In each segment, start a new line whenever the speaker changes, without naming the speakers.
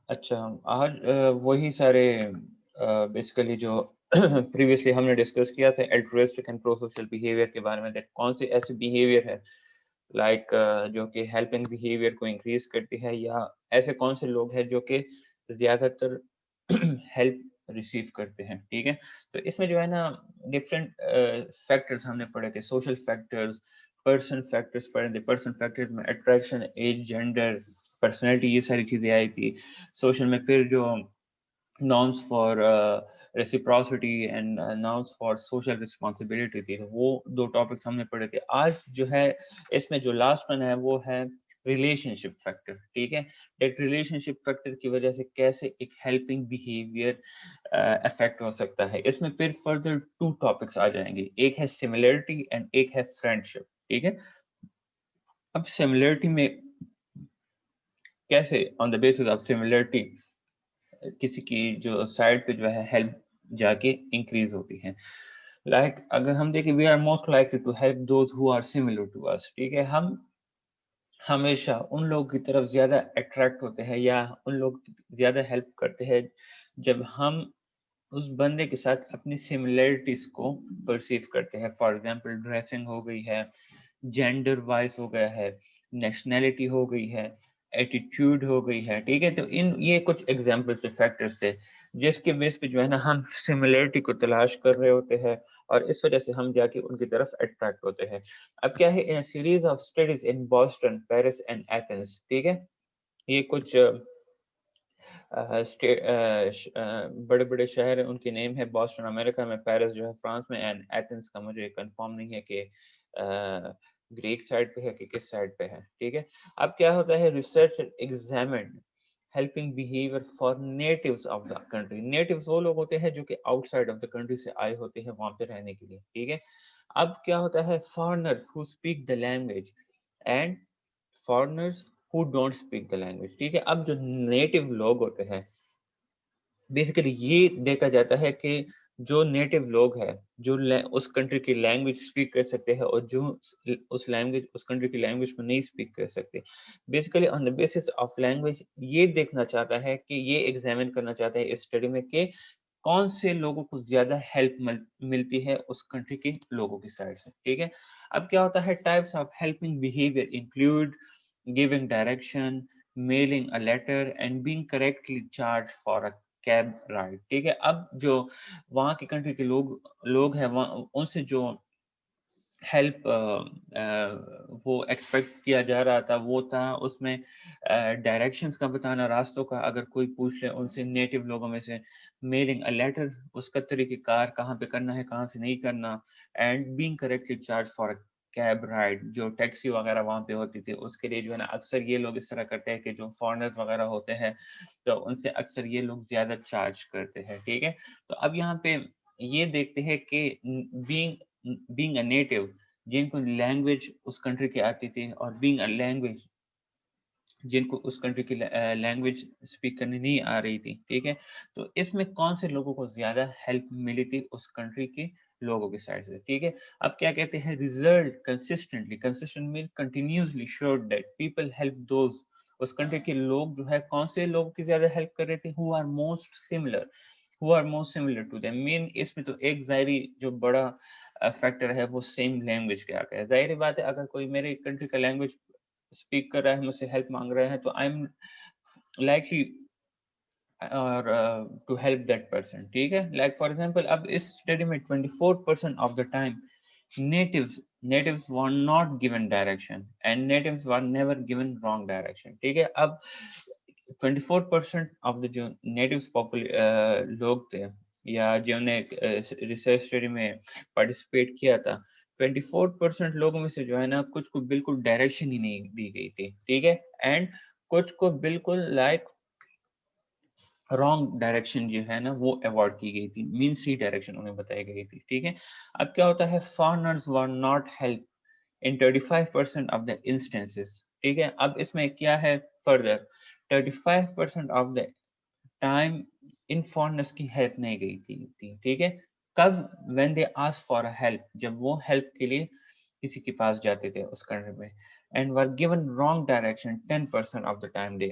اچھا، آج وہی سارے بیسیکلی جو پریویسلی ہم نے ڈسکس کیا تھا altruistic and pro social behaviour کے بارے میں، کون سے ایسے بیہیویئر ہے لائک جو کہ ہیلپنگ بیہیویئر کو انکریز کرتی ہے، یا ایسے کون سے لوگ ہیں جو کہ زیادہ تر ہیلپ ریسیو کرتے ہیں. ٹھیک ہے، تو اس میں جو ہے نا ڈفرینٹ فیکٹرز ہم نے پڑھے تھے. سوشل فیکٹرز، پرسن فیکٹرز پڑھے تھے. پرسن فیکٹرز میں اٹریکشن، ایج، جینڈر، پرسنالٹی، یہ ساری چیزیں آئی تھی. سوشل میں پھر جو nouns for reciprocity and nouns for social responsibility تھی، وہ دو ٹاپکس ہم نے پڑھے تھے. آج جو ہے اس میں جو لاسٹ ون ہے وہ ہے ریلیشن شپ فیکٹر. ٹھیک ہے، ایک ریلیشن شپ فیکٹر کی وجہ سے کیسے ایک ہیلپنگ بیہیویئر افیکٹ ہو سکتا ہے. اس میں پھر فردر ٹو ٹاپکس آ جائیں گے، ایک ہے سملرٹی اینڈ ایک ہے فرینڈ شپ. ٹھیک ہے، اب سملرٹی میں کیسے آن دا بیسس آف سملرٹی کسی کی جو سائڈ پہ جو ہے ہیلپ جا کے انکریز ہوتی ہے. لائک اگر ہم دیکھیں we are most likely to help those who are similar to us. ٹھیک ہے، ہم ہمیشہ ان لوگوں کی طرف زیادہ اٹریکٹ ہوتے ہیں یا ان لوگ زیادہ ہیلپ کرتے ہیں جب ہم اس بندے کے ساتھ اپنی سملیرٹیز کو پرسیو کرتے ہیں. فار ایگزامپل ڈریسنگ ہو گئی ہے، جینڈر وائز ہو گیا ہے، نیشنلٹی ہو گئی ہے، ایٹیٹیوڈ ہو گئی ہے. ٹھیک ہے، تو یہ کچھ ایگزامپل سے فیکٹرز تھے جس کے بیس پہ جو ہے نا ہم سملیرٹی کو تلاش کر رہے ہوتے ہیں اور اس وجہ سے ہم جا کے ان کی طرف اٹریکٹ ہوتے ہیں. اب کیا ہے، ان series of studies in Boston, Paris and Athens. ٹھیک ہے، یہ کچھ بڑے بڑے شہر ہیں، ان کے نیم ہے بوسٹن امریکہ میں، پیرس جو ہے فرانس میں، اینڈ ایتھنز کا مجھے کنفرم نہیں ہے کہ گریک سائڈ پہ ہے کہ کس سائڈ پہ ہے. ٹھیک ہے، اب کیا ہوتا ہے، research examined helping behaviour for natives of the country. Natives وہ لوگ ہوتے ہیں جو کہ outside of the country سے آئے ہوتے ہیں وہاں پہ رہنے کے لیے. ٹھیک ہے، اب کیا ہوتا ہے، foreigners who speak the language and foreigners who don't speak the language. ٹھیک ہے، اب جو نیٹو لوگ ہوتے ہیں بیسیکلی یہ دیکھا جاتا ہے کہ جو نیٹو لوگ ہیں جو اس کنٹری کی لینگویج اسپیک کر سکتے ہیں اور جو اس کنٹری کی لینگویج کو نہیں اسپیک کر سکتے، basically on the basis of language یہ دیکھنا چاہتا ہے کہ یہ ایگزامن کرنا چاہتا ہے اس اسٹڈی میں کہ کون سے لوگوں کو زیادہ ہیلپ ملتی ہے اس کنٹری کے لوگوں کی سائڈ سے. ٹھیک ہے، اب کیا ہوتا ہے، types of helping behaviour include giving direction, mailing a letter and being correctly charged for a cab ride. ٹھیک ہے، اب جو وہاں کی کنٹری کے لوگ ہیں ان سے جو ہیلپ وہ ایکسپیکٹ کیا جا رہا تھا وہ تھا اس میں ڈائریکشنز کا بتانا، راستوں کا اگر کوئی پوچھ لے ان سے نیٹو لوگوں میں سے، میلنگ اے لیٹر اس کا طریقہ کار کہاں پہ کرنا ہے کہاں سے نہیں کرنا، and being correctly charge for cab ride جو ٹیکسی وغیرہ وہاں پہ ہوتی تھی اس کے لیے جو ہے نا اکثر یہ لوگ اس طرح کرتے ہیں کہ جو فارنر وغیرہ ہوتے ہیں تو ان سے اکثر یہ لوگ زیادہ چارج کرتے ہیں. ٹھیک ہے، تو اب یہاں پہ یہ دیکھتے ہیں کہ بینگ اے نیٹو جن کو لینگویج اس کنٹری کی آتی تھی اور بینگ اے لینگویج جن کو اس کنٹری کی لینگویج اسپیک کرنی نہیں آ رہی تھی. ٹھیک ہے، تو اس میں کون سے لوگوں کو زیادہ ہیلپ ملی تھی اس کنٹری کے لوگوں کی سائڈ سے. ٹھیک ہے، اب کیا کہتے ہیں، ریزلٹ کنسسٹنٹ مین continuously showed that people help those. اس کنٹری کے لوگ جو ہے کون سے لوگوں کی زیادہ ہیلپ کر رہے تھے، who are most similar to them. مین اس میں تو ایک ظاہری جو بڑا فیکٹر ہے وہ سیم لینگویج کے آ گیا. ظاہری بات ہے اگر کوئی میرے کنٹری کا لینگویج اسپیک کر رہا ہے مجھ سے ہیلپ مانگ رہے ہیں تو آئی ایم لائکلی اور ٹو ہیلپ دیٹ پرسن. ٹھیک ہے، لائک فار ایگزامپل اب اس اسٹڈی میں 24% of the time natives were not given direction and natives were never given wrong direction. ٹھیک ہے، اب 24% آف دا جو نیٹیوز لوگ تھے یا جنہوں نے ریسرچ اسٹڈی میں پارٹیسپیٹ کیا تھا، 24% لوگوں میں سے جو ہے نا کچھ کو بالکل ڈائریکشن ہی نہیں دی گئی تھی. ٹھیک ہے، اینڈ کچھ کو بالکل لائک رانگ ڈائریکشن جو ہے نا وہ ایوارڈ کی گئی تھی، مین سی ڈائریکشن انہیں بتائی گئی تھی. ٹھیک ہے، اب کیا ہوتا ہے، foreigners were not help in 35% of the instances. ٹھیک ہے، اب اس میں کیا ہے further 35% of the time in foreigners کی ہیلپ نہیں گئی تھی. ٹھیک ہے، کب، when they ask for a help، جب وہ ہیلپ کے لیے کسی کے پاس جاتے تھے اس کنٹری میں. and were given wrong direction 10% of the time they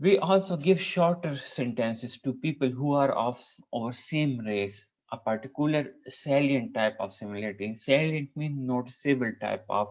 We also give shorter sentences to people who are of our same race, a particular salient type of similarity. Salient means noticeable type of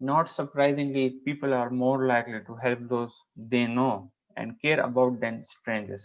Not surprisingly, people are more likely to help those they know and care about than strangers.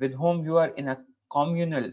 with whom you are in a communal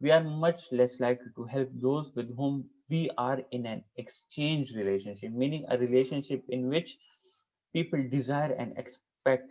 we are much less likely to help those with whom we are in an exchange relationship, meaning a relationship in which people desire and expect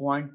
point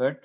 but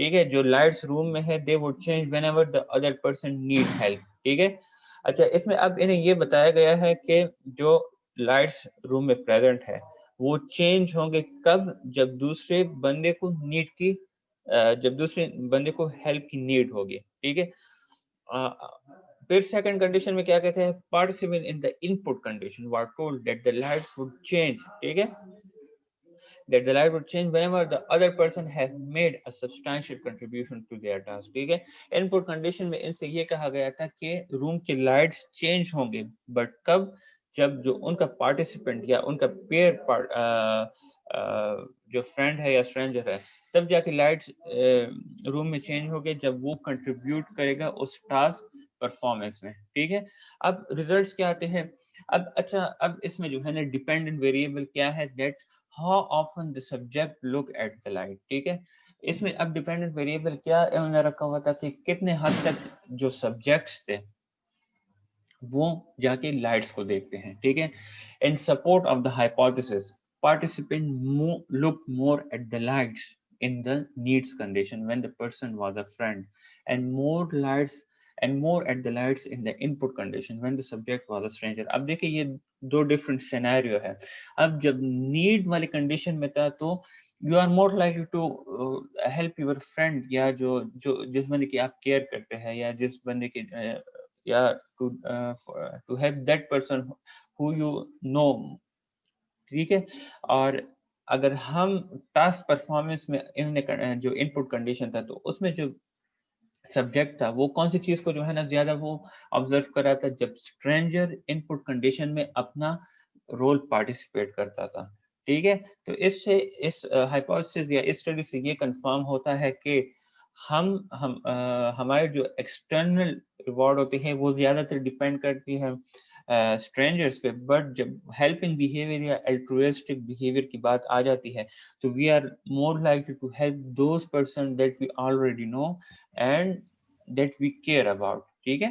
ٹھیک ہے. جو lights روم میں ہے they would change when ever the other person need help. ٹھیک ہے. اچھا اس میں اب انہیں یہ بتایا گیا ہے کہ جو لائٹس روم میں پریزنٹ ہے وہ چینج ہوں گے کب؟ جب دوسرے بندے کو نیڈ کی جب دوسرے بندے کو ہیلپ کی نیڈ ہوگی. ٹھیک ہے. پھر سیکنڈ کنڈیشن میں کیا کہتے ہیں؟ Participant in the input condition were told that the lights would change. ٹھیک ہے. That the light would change whenever the other person has made a substantial contribution to their task. ٹھیک ہے. Input condition میں ان سے یہ کہا گیا تھا کہ روم کی لائٹس چینج ہوں گے بٹ کب؟ جب جو ان کا پارٹیسپینٹ یا ان کا پیئر جو فرینڈ ہے یا اسٹرینجر ہے تب جا کے لائٹس روم میں چینج ہوگے جب وہ کنٹریبیوٹ کرے گا اس ٹاسک پرفارمنس میں. ٹھیک ہے. اب ریزلٹس کیا آتے ہیں؟ اب اچھا اب اس میں جو ہے نا ڈیپینڈنٹ ویریبل کیا ہے؟ That how often the subject look at the light. ٹھیک ہے. اس میں اب ڈیپینڈنٹ ویریبل کیا انہوں نے رکھا ہوا تھا کہ کتنے حد تک جو سبجیکٹس تھے وہ جا کے لائٹس کو دیکھتے ہیں. ٹھیک ہے. In support of the hypothesis participant looked more at the lights in the needs condition when the person was a friend and more at the lights in the input condition when the subject was a stranger. اب دیکھیں یہ دو different scenario ہے. اب جب need والی condition میں تھا تو you are more likely to help your friend یا جو جس بندے کی آپ کیئر کرتے ہیں یا جس بندے کی یا ٹو ہیلپ دیٹ پرسن ہو یو نو. ٹھیک ہے. اور اگر ہم ٹاسک پرفارمنس میں جو ان پٹ کنڈیشن تھا تو اس میں جو سبجیکٹ تھا وہ کون سی چیز کو جو ہے نا زیادہ وہ آبزرو کر رہا تھا؟ جب اسٹرینجر ان پٹ کنڈیشن میں اپنا رول پارٹیسپیٹ کرتا تھا. ٹھیک ہے. تو اس سے اس ہائپوتھیسس یا اس اسٹڈی سے یہ کنفرم ہوتا ہے کہ ہمارے جو ایکسٹرنل ریوارڈ ہوتے ہیں وہ زیادہ تر ڈیپینڈ کرتی ہے اسٹرینجرس پہ. بٹ جب ہیلپنگ بیہیویئر یا الٹروئسٹک بیہیویئر کی بات آ جاتی ہے تو we are more likely to help those person that we already know and that we care about. ٹھیک ہے.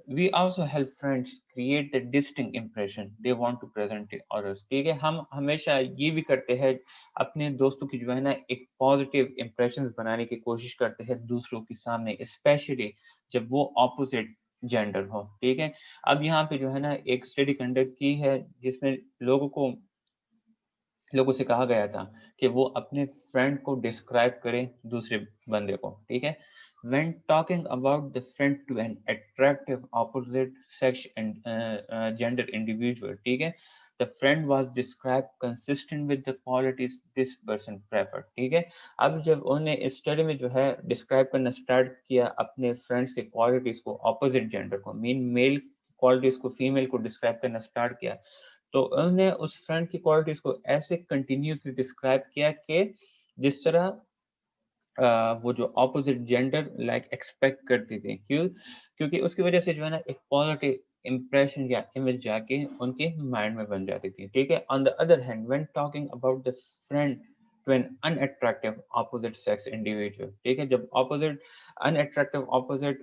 We also help friends create a distinct impression they want to present others. ٹھیک ہے. ہم ہمیشہ یہ بھی کرتے ہیں اپنے دوستوں کی جو ہے نا ایک پازیٹیو امپریشن بنانے کی کوشش کرتے ہیں دوسروں کے سامنے اسپیشلی جب وہ اپوزٹ جینڈر ہو. ٹھیک ہے. اب یہاں پہ جو ہے نا ایک اسٹڈی کنڈکٹ کی ہے جس میں لوگوں سے کہا گیا تھا کہ وہ اپنے فرینڈ کو ڈسکرائب کریں دوسرے بندے کو. ٹھیک ہے. when talking about the friend to an attractive opposite sex and gender individual. ٹھیک ہے. the friend was described consistent with the qualities this person preferred. ٹھیک ہے. اب جب انہوں نے اس اسٹڈی میں جو ہے ڈسکرائب کرنا اسٹارٹ کیا اپنے فرینڈس کے کوالٹیز کو اپوزٹ جینڈر کو میل کوالٹیز کو فیمیل کو ڈسکرائب کرنا اسٹارٹ کیا تو انہوں نے اس فرینڈ کی کوالٹیز کو ایسے کنٹینیوسلی ڈسکرائب کیا کہ جس طرح وہ جو اپوزٹ جینڈر لائک ایکسپیکٹ کرتی تھی. کیونکہ اس کی وجہ سے جو ہے نا ایک پازیٹیو امپریشن یا امیج جا کے ان کے مائنڈ میں بن جاتی تھی. ٹھیک ہے. On the other hand when talking about the friend to an unattractive opposite sex individual. ٹھیک ہے. جب unattractive opposite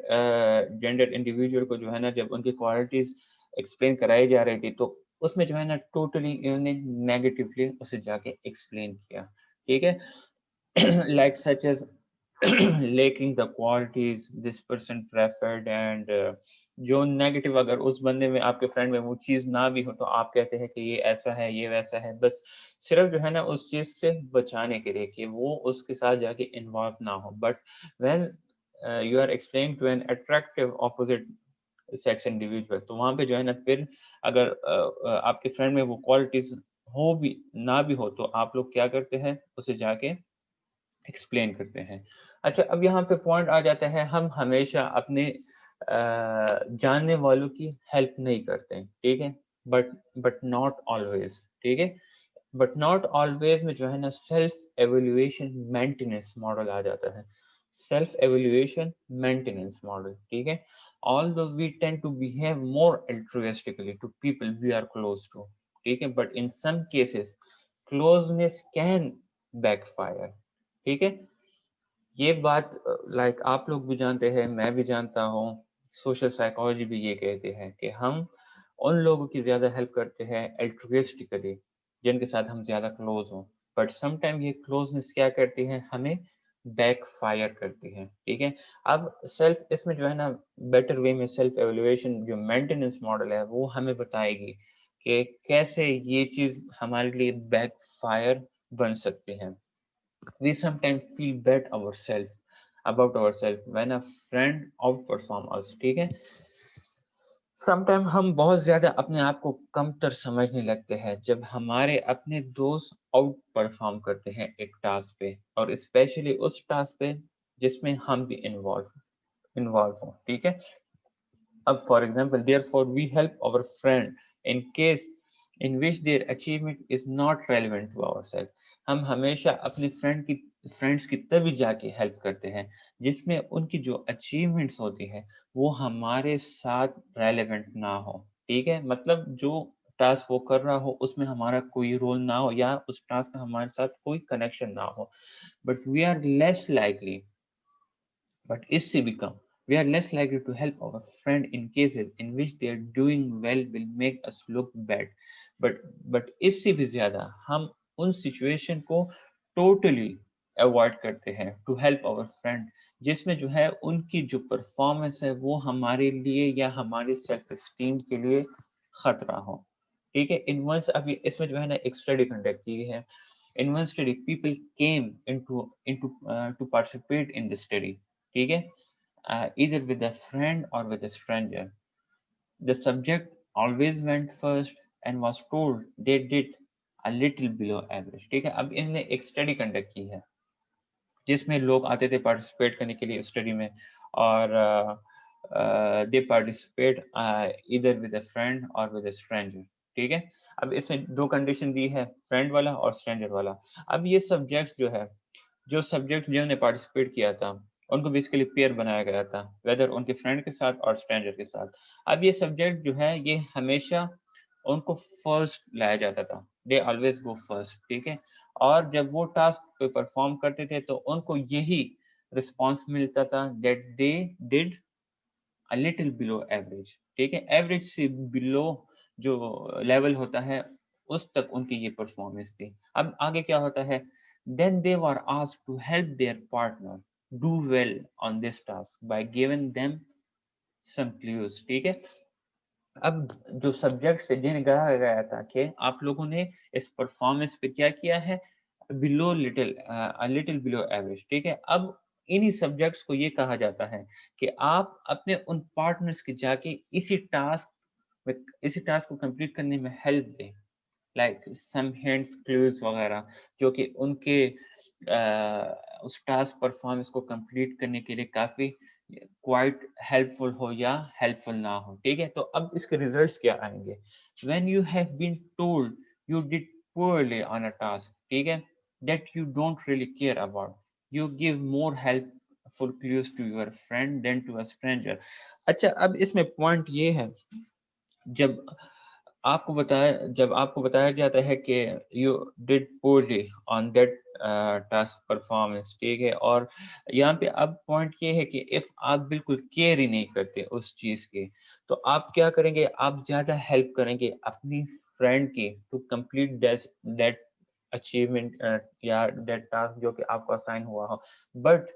gender individual کو جو ہے نا جب ان کی کوالٹیز ایکسپلین کرائی جا رہی تھی تو اس میں جو ہے نا ٹوٹلی انہوں نے نیگیٹیولی اسے جا کے ایکسپلین کیا. ٹھیک ہے. like such as lacking the qualities this person preferred and جو نیگیٹو اگر اس بندے میں آپ کے فرینڈ میں وہ چیز نہ بھی ہو تو آپ کہتے ہیں کہ یہ ایسا ہے یہ ویسا ہے بس صرف جو ہے نا اس چیز سے بچانے کے لیے کہ وہ اس کے ساتھ جا کے انوالو نہ ہو. But when you are explaining to an attractive opposite sex individual تو وہاں پہ جو ہے نا پھر اگر آپ کے فرینڈ میں وہ کوالٹیز ہو بھی نہ بھی ہو تو آپ لوگ کیا کرتے ہیں اسے جا کے ایکسپلین کرتے ہیں. اچھا اب یہاں پہ پوائنٹ آ جاتا ہے ہم ہمیشہ اپنے جاننے والوں کی ہیلپ نہیں کرتے. ٹھیک ہے. But not always. ٹھیک ہے. بٹ ناٹ آلویز میں جو ہے نا سیلف ایویلویشن مینٹیننس ماڈل آ جاتا ہے. Self evaluation maintenance model. ٹھیک ہے. although we tend to behave more altruistically to people we are close to. ٹھیک ہے. but in some cases closeness can backfire. ٹھیک ہے. یہ بات لائک آپ لوگ بھی جانتے ہیں میں بھی جانتا ہوں سوشل سائیکالوجی بھی یہ کہتے ہیں کہ ہم ان لوگوں کی زیادہ ہیلپ کرتے ہیں الٹروسٹکلی جن کے ساتھ ہم زیادہ کلوز ہوں. بٹ سم ٹائم یہ کلوزنس کیا کرتی ہے ہمیں بیک فائر کرتی ہے. ٹھیک ہے. اب سیلف اس میں جو ہے نا بیٹر وے میں سیلف ایویلویشن جو مینٹیننس ماڈل ہے وہ ہمیں بتائے گی کہ کیسے یہ چیز ہمارے لیے بیک فائر بن سکتی ہے. We sometimes feel bad about ourselves when a friend outperform us. ٹھیک ہے. سم ٹائم ہم بہت زیادہ اپنے آپ کو کم تر سمجھنے لگتے ہیں جب ہمارے اپنے دوست آؤٹ پرفارم کرتے ہیں ایک ٹاسک پہ, اور اسپیشلی اس ٹاسک پہ جس میں ہم بھی انوالو ہوں. ٹھیک ہے. اب for example therefore we help our friend in case in which their achievement is not relevant to ourselves. ہم ہمیشہ اپنے فرینڈس کی تبھی جا کے ہیلپ کرتے ہیں جس میں ان کی جو اچیومنٹس ہوتی ہے وہ ہمارے ساتھ ریلیونٹ نہ ہو. ٹھیک ہے. مطلب جو ٹاسک وہ کر رہا ہو اس میں ہمارا کوئی رول نہ ہو یا اس ٹاسک کا ہمارے ساتھ کوئی کنیکشن نہ ہو. But we are less likely But is she become? We are less likely to help our friend in cases in which they are doing well will make us look bad. But اس سے بھی زیادہ ہم ان situation کو totally avoid کرتے ہیں to help اور friend جس میں جو ہے ان کی جو پرفارمنس ہے وہ ہمارے لیے یا ہماری سیلف اسٹیم کے لیے خطرہ ہو. ٹھیک ہے. ابھی اس میں جو ہے نا ایک اسٹڈی کنڈکٹ کی ہے. In one study, people came to participate in the study. ٹھیک ہے. Either with a friend or with a stranger. The subject always went first and was told they did a little below average. ٹھیک ہے. اب ان نے ایک study conduct کی ہے جس میں لوگ آتے تھے پارٹیسپیٹ کرنے کے لیے اسٹڈی میں, اور they participate either with a friend اور ود اے اسٹرینجر. ٹھیک ہے. اب اس میں دو کنڈیشن دی ہے, فرینڈ والا اور اسٹرینجر والا. اب یہ سبجیکٹ جو سبجیکٹ جنہوں نے پارٹیسپیٹ کیا تھا ان کو بیسیکلی پیئر بنایا گیا تھا, ویدر ان کے فرینڈ کے ساتھ اور اسٹرینجر کے ساتھ. اب یہ سبجیکٹ جو ہے یہ ہمیشہ ان کو فرسٹ لایا جاتا تھا, دے آلویز گو فرسٹ. ٹھیک ہے. اور جب وہ ٹاسک پہ پرفارم کرتے تھے تو ان کو یہی رسپانس ملتا تھا that they did a little below average. ٹھیک ہے. ایوریج سے بلو جو لیول ہوتا ہے اس تک ان کی یہ پرفارمنس تھی. اب آگے کیا ہوتا ہے, then they were asked to help their partner do well on this task by giving them some clues. ٹھیک ہے. اب جو سبجیکٹس تھے جنہیں کہا گیا تھا کہ آپ لوگوں نے اس پرفارمنس پہ کیا کیا ہے, لٹل بلو ایوریج. ٹھیک ہے. اب انہی سبجیکٹس کو یہ کہا جاتا ہے کہ آپ اپنے ان پارٹنرس کے جا کے اسی ٹاسک کو کمپلیٹ کرنے میں ہیلپ دیں, لائک سم ہینڈس کلوز وغیرہ, جو کہ ان کے اس ٹاسک پرفارمنس کو کمپلیٹ کرنے کے لیے کافی کوائٹ ہیلپ فل ہو یا ہیلپ فل نہ ہو. ٹھیک ہے. تو اب اس کے ریزلٹس کیا آئیں گے, when you have been told you did poorly on a task, ٹھیک ہے, that you don't really care about, you give more helpful clues to your friend than to a stranger. اچھا, اب اس میں پوائنٹ یہ ہے, جب آپ کو بتایا جاتا ہے کہ you did poorly on that task performance. ٹھیک ہے. اور یہاں پہ اب پوائنٹ یہ ہے کہ اف آپ بالکل کیئر ہی نہیں کرتے اس چیز کی تو آپ کیا کریں گے, آپ زیادہ ہیلپ کریں گے اپنی فرینڈ کی ٹو کمپلیٹ دیٹ اچیومنٹ یا دیٹ ٹاسک جو کہ آپ کو اسائن ہوا ہو. بٹ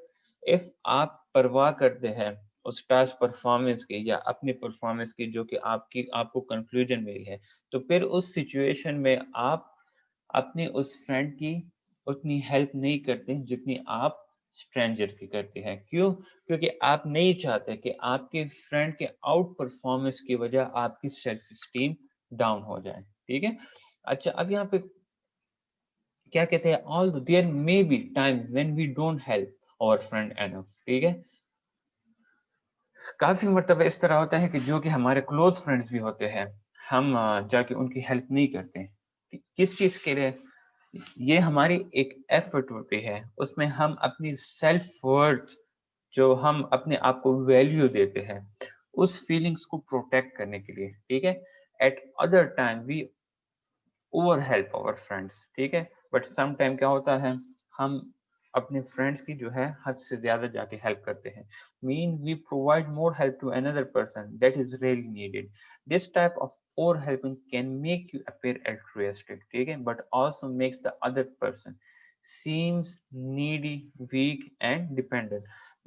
اف آپ پرواہ کرتے ہیں اس ٹاسک پرفارمنس کی یا اپنی پرفارمنس کی جو کہ آپ کو کنکلوژن ملی ہے, تو پھر اس سچویشن میں آپ اپنی اس فرینڈ کی اتنی ہیلپ نہیں کرتے جتنی آپ اسٹرینجر کی کرتے ہیں. کیوں؟ کیونکہ آپ نہیں چاہتے کہ آپ کے فرینڈ کے آؤٹ پرفارمنس کی وجہ آپ کی سیلف اسٹیم ڈاؤن ہو جائے. ٹھیک ہے. اچھا, اب یہاں پہ کیا کہتے ہیں, although there may be time when we don't help our friend enough. ٹھیک ہے. کافی مرتبہ اس طرح ہوتا ہے کہ جو کہ ہمارے کلوز فرینڈز بھی ہوتے ہیں ہم جا کے ان کی ہیلپ نہیں کرتے. کس چیز کے لیے؟ یہ ہماری ایک ایفرٹ ہوتی ہے, اس میں ہم اپنی سیلف ورتھ جو ہم اپنے آپ کو ویلیو دیتے ہیں اس فیلنگس کو پروٹیکٹ کرنے کے لیے. ٹھیک ہے. At other time we our help our friends. ٹھیک ہے. بٹ سم ٹائم کیا ہوتا ہے, ہم اپنے فرینڈس کی جو ہے حد سے زیادہ جا کے ہیلپ کرتے ہیں. مین we provide more help to another person that is really needed. This type of over helping can make you appear altruistic. ٹھیک ہے. but also makes the other person seems needy, weak and dependent.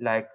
like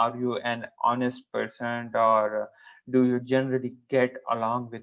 are you an honest person or do you generally get along with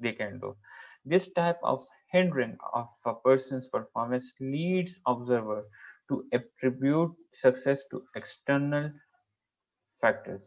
they can do. This type of hindering of a person's performance leads observer to attribute success to external factors।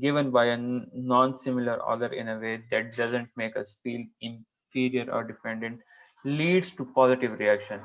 given by a non-similar other in a way that doesn't make us feel inferior or dependent leads to positive reaction।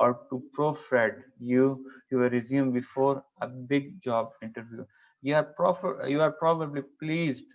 or to proofread your resume before a big job interview, you are probably pleased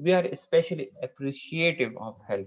we are especially appreciative of help,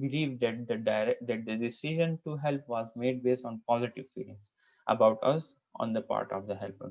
believe that the decision to help was made based on positive feelings about us on the part of the helper।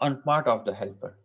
on part of the helper।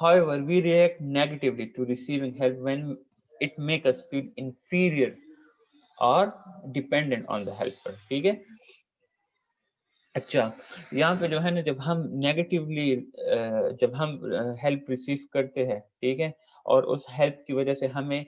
however we react negatively to receiving help when it make us feel inferior or dependent on the helper. ٹھیک ہے. اچھا یہاں پہ جو ہے نا جب ہم نیگیٹیولی جب ہم ہیلپ ریسیو کرتے ہیں ٹھیک ہے اور اس ہیلپ کی وجہ سے ہمیں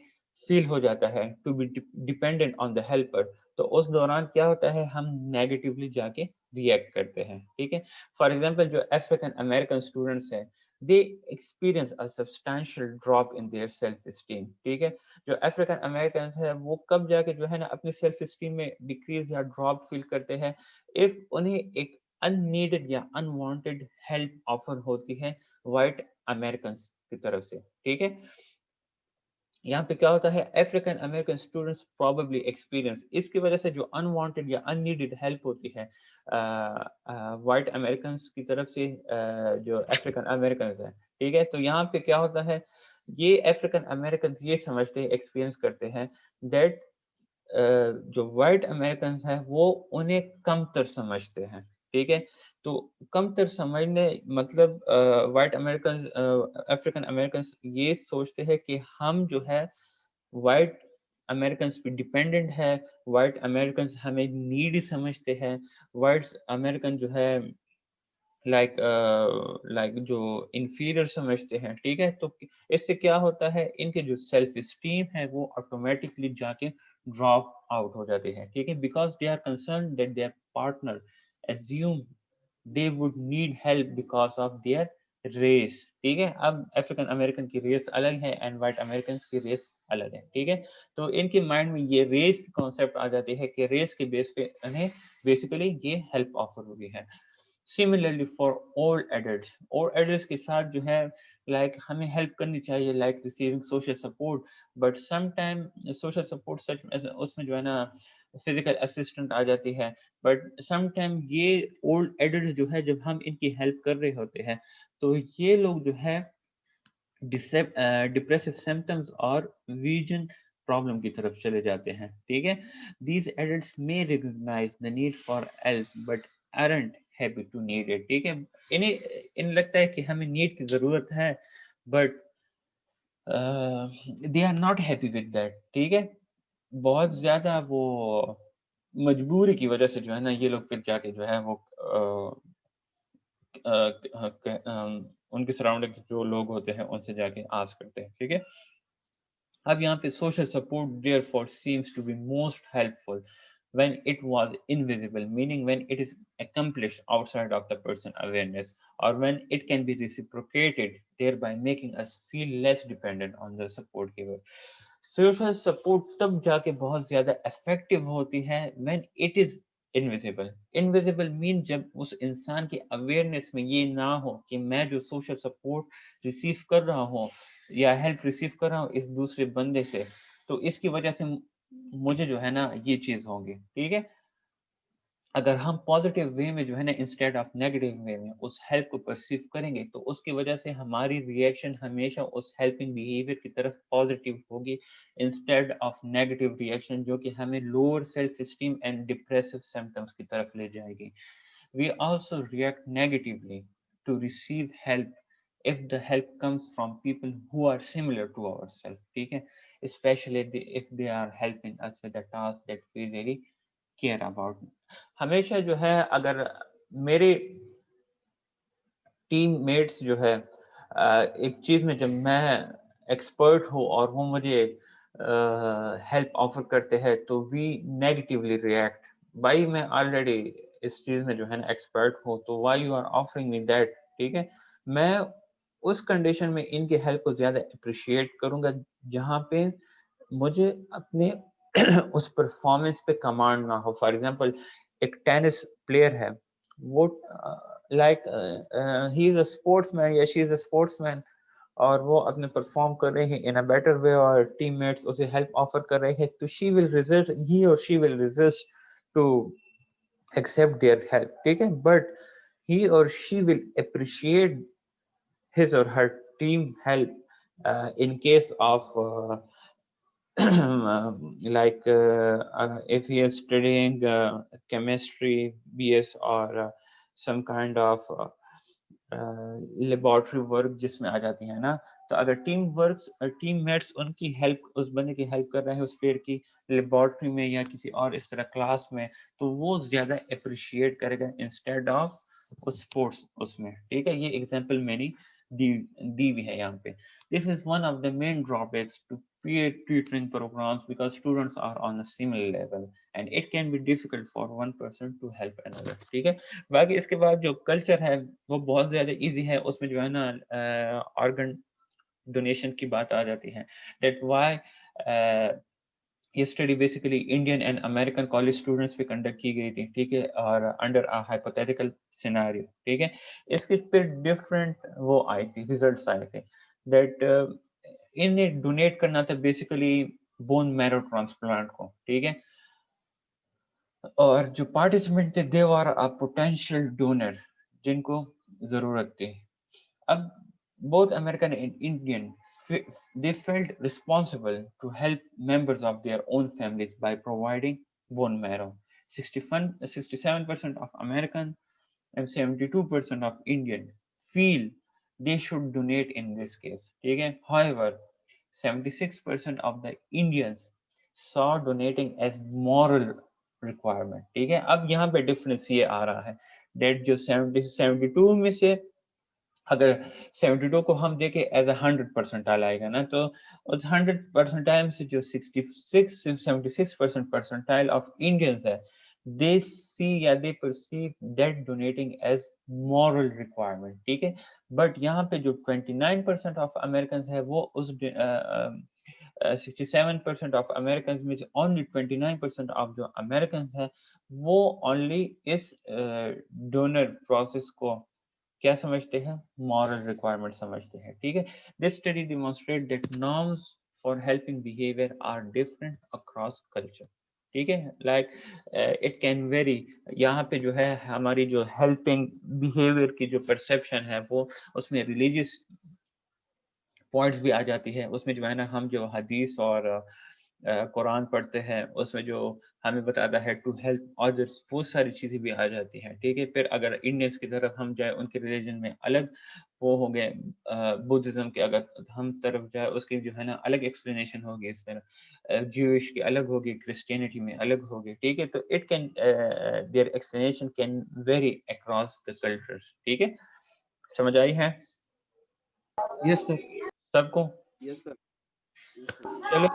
فیل ہو جاتا ہے to be dependent on the helper, تو اس دوران کیا ہوتا ہے ہم نیگیٹیولی جا کے ریئیکٹ کرتے ہیں. ٹھیک ہے. فار ایگزامپل جو افریقن امریکن اسٹوڈنٹس ہیں they experience a substantial drop in their self esteem. ٹھیک ہے. جو افریقن امریکنس ہے وہ کب جا کے جو ہے نا اپنی سیلف اسٹیم میں ڈیکریز یا ڈراپ فیل کرتے ہیں if انہیں ایک ان نیڈڈ یا انوانٹیڈ ہیلپ آفر ہوتی ہے وائٹ امریکنس کی طرف سے. ٹھیک ہے. یہاں پہ کیا ہوتا ہے African American students probably experience اس کی وجہ سے جو انوانٹیڈ یا ان نیڈڈ ہیلپ ہوتی ہے وائٹ امریکنس کی طرف سے جو افریقن امریکنز ہیں. ٹھیک ہے. تو یہاں پہ کیا ہوتا ہے یہ افریقن امریکنز یہ سمجھتے ہیں ایکسپیرینس کرتے ہیں دیٹ جو وائٹ امریکنز ہیں وہ انہیں کم تر سمجھتے ہیں. ٹھیک ہے. تو کم تر سمجھنے مطلب وائٹ امریکنز افریقن امریکنز یہ سوچتے ہیں کہ ہم جو ہے وائٹ امریکنز پہ ڈیپینڈنٹ ہے, وائٹ امریکنز ہمیں نیڈی سمجھتے ہیں, وائٹ امریکن جو ہے لائک جو انفیریئر سمجھتے ہیں. ٹھیک ہے. تو اس سے کیا ہوتا ہے ان کے جو سیلف اسٹیم ہے وہ آٹومیٹکلی جا کے ڈراپ آؤٹ ہو جاتے ہیں. ٹھیک ہے. Because they are concern that their partner assume they would need help because of their race. ٹھیک ہے. اب افریقن امریکن کی ریس الگ ہے اینڈ وائٹ امریکنس کی ریس الگ ہے. ٹھیک ہے. تو ان کے مائنڈ میں یہ ریس کی کانسیپٹ آ جاتی ہے کہ ریس کے بیس پہ انہیں بیسیکلی یہ ہیلپ آفر ہوئی ہے. Similarly for all adults کے ساتھ جو ہے لائک ہمیں ہیلپ کرنی چاہیے like receiving social support, but some time social support such اس میں جو ہے نا فزیکل اسسٹنٹ آ جاتی ہے, بٹ سم ٹائم یہ اولڈ ایڈلٹ جو ہے جب ہم ان کی ہیلپ کر رہے ہوتے ہیں تو یہ لوگ جو ہے ڈپریسو سمپٹمز اور ویژن پرابلم کی طرف چلے جاتے ہیں. ٹھیک ہے. These adults may recognize the need for help but aren't happy to need it. ٹھیک ہے. انہیں لگتا ہے کہ ہمیں نیڈ کی ضرورت ہے but they are not happy with that. ٹھیک ہے. بہت زیادہ وہ مجبوری کی وجہ سے جو ہے نا یہ لوگ پھر جا کے جو ہے وہ ان کے سراؤنڈنگ جو لوگ ہوتے ہیں ان سے جا کے آس کرتے ہیں. ٹھیک ہے. اب یہاں پہ social support therefore seems to be most helpful when it was invisible, meaning when it is accomplished outside of the person awareness, or when it can be reciprocated, thereby making us feel less dependent on the support giver. Social support تب جا کے بہت زیادہ effective ہوتی ہے when it is invisible مین جب اس انسان کی اویئرنیس میں یہ نہ ہو کہ میں جو سوشل سپورٹ ریسیو کر رہا ہوں یا ہیلپ ریسیو کر رہا ہوں اس دوسرے بندے سے تو اس کی وجہ سے مجھے جو ہے نا یہ چیز ہوگی. ٹھیک ہے. اگر ہم پازیٹیو وے میں جو ہے نا انسٹیڈ آف نیگیٹو وے میں اس ہیلپ کو پرسیو کریں گے تو اس کی وجہ سے ہماری ریئیکشن ہمیشہ اس ہیلپنگ بیہیویئر کی طرف پازیٹیو ہوگی انسٹیڈ آف نیگیٹو ریئیکشن جو کہ ہمیں lower self esteem and depressive symptoms کی طرف لے جائے گی. We also react negatively to receive help if the help comes from people who are similar to ourselves. ٹھیک ہے. Especially if they are helping us with a task that we really care about. ہمیشہ جو ہے اگر میرے team mates جو ہے ایک چیز میں جب میں ایکسپرٹ ہوں اور وہ مجھے ہیلپ آفر کرتے ہیں تو وی نیگیٹیولی ریئیکٹ بھائی میں آلریڈی اس چیز میں جو ہے نا ایکسپرٹ ہوں تو why you are offering me that. ٹھیک ہے. میں اس کنڈیشن میں ان کی ہیلپ کو زیادہ اپریشیٹ کروں گا جہاں پہ مجھے اپنے اس پرفارمنس پہ کمانڈ نہ ہو. فار ایگزامپل ایک ٹینس پلیئر ہے وہ like he is a sports مین یا شی از اے اسپورٹس مین اور وہ اپنے پرفارم کر رہے ہیں ان اے بیٹر وے اور ٹیم میٹس اسے ہیلپ آفر کر رہے ہیں تو he or she will resist to accept their help. ٹھیک ہے. But he or she will appreciate his or her team help in case of if he is studying chemistry BS or some kind of laboratory work جس میں آ جاتی ہے نا تو اگر team mates ان کی ہیلپ، اس بندے کی ہیلپ کر رہے ہیں اس پلیئر کی لیبارٹری میں یا کسی اور اس طرح کلاس میں، تو وہ زیادہ اپریشیٹ کرے گا انسٹیڈ آف اسپورٹس اس میں. ٹھیک ہے، یہ ایگزامپل میں نے دی ہوئی ہے یہاں پہ. This is one of the main drawbacks to peer tutoring programs because students are on a similar level and it can be difficult for one person to help another. ٹھیک ہے، باقی اس کے بعد جو کلچر ہے وہ بہت زیادہ ایزی ہے. اس میں جو ہے نا آرگن ڈونیشن کی بات آ جاتی ہے. That's why یہ study basically Indian and American college students پہ کنڈکٹ کی گئی تھی. ٹھیک ہے، اور انڈر ہائپوتھیٹیکل سیناریو. ٹھیک ہے، اس کے پھر ڈفرینٹ وہ آئی تھی ریزلٹس آئے تھے دیٹ انہیں ڈونیٹ کرنا تھا بیسیکلی بون میرو ٹرانسپلانٹ کو. ٹھیک ہے، اور جو پارٹیسپینٹ تھے they are a potential donor جن کو ضرورت تھی. اب both American and Indian, they felt responsible to help members of their own families by providing bone marrow. 67% of American and 72% of Indian feel they should donate in this case. Okay? However, 76% of the Indians saw donating as moral requirement. ٹھیک ہے، اب یہاں پہ difference یہ آ رہا ہے date جو 72 میں سے اگر 72 کو ہم دیکھیں ایز اے 100% آئے گا نا، تو اس 100% سے جو 76% آف انڈینس ہے they see یا they perceive that donating as moral requirement. ٹھیک ہے، بٹ یہاں پہ جو 29% آف امریکنز ہے وہ اس 67% آف امریکنز میں only 29% آف جو امریکنز ہے وہ only اس ڈونر پروسیس کو کیا سمجھتے ہیں؟ moral requirement سمجھتے ہیں. ٹھیک ہے، this study demonstrate that norms for helping behavior are different across culture. ٹھیک ہے، like it can vary. یہاں پہ جو ہے ہماری جو helping behavior کی جو perception ہے وہ اس میں religious پوائنٹس بھی آ جاتی ہے. اس میں جو ہے نا ہم جو حدیث اور قرآن پڑھتے ہیں اس میں جو ہمیں بتاتا ہے ٹو ہیلپ ادرس، بہت ساری چیزیں بھی آ جاتی ہیں. ٹھیک ہے، پھر اگر انڈینس کی طرف ہم جائیں ان کے ریلیجن میں الگ وہ ہو گئے، بدھزم کے اگر ہم طرف جائے اس کی جو ہے نا الگ ایکسپلینیشن ہوگی، اس طرح جیوش کی الگ ہوگی، کرسچینٹی میں الگ ہوگی. ٹھیک ہے، تو it can their explanation can vary across the cultures. ٹھیک ہے، سمجھ آئی ہے
یس سر.
سب کو؟
یس سر.
چلو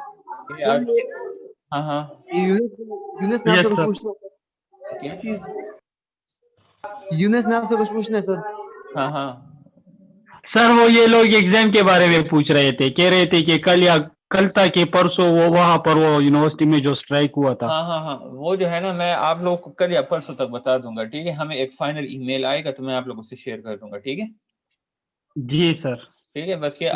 ہاں ہاں
یونس نے آپ سے کچھ پوچھنا ہے؟
کیا چیز؟
یونس نے آپ سے کچھ پوچھنا ہے سر؟
ہاں ہاں
سر وہ یہ لوگ ایگزام کے بارے میں پوچھ رہے تھے، کہہ رہے تھے کہ کل یا کل تک کہ پرسوں وہ وہاں پر وہ یونیورسٹی میں جو اسٹرائک ہوا تھا.
ہاں ہاں ہاں وہ جو ہے نا میں آپ لوگ کو کل یا پرسوں تک بتا دوں گا. ٹھیک ہے، ہمیں ایک فائنل ای میل آئے گا تو میں آپ لوگوں سے شیئر کر دوں گا. ٹھیک ہے
جی سر.
ٹھیک ہے، بس یہ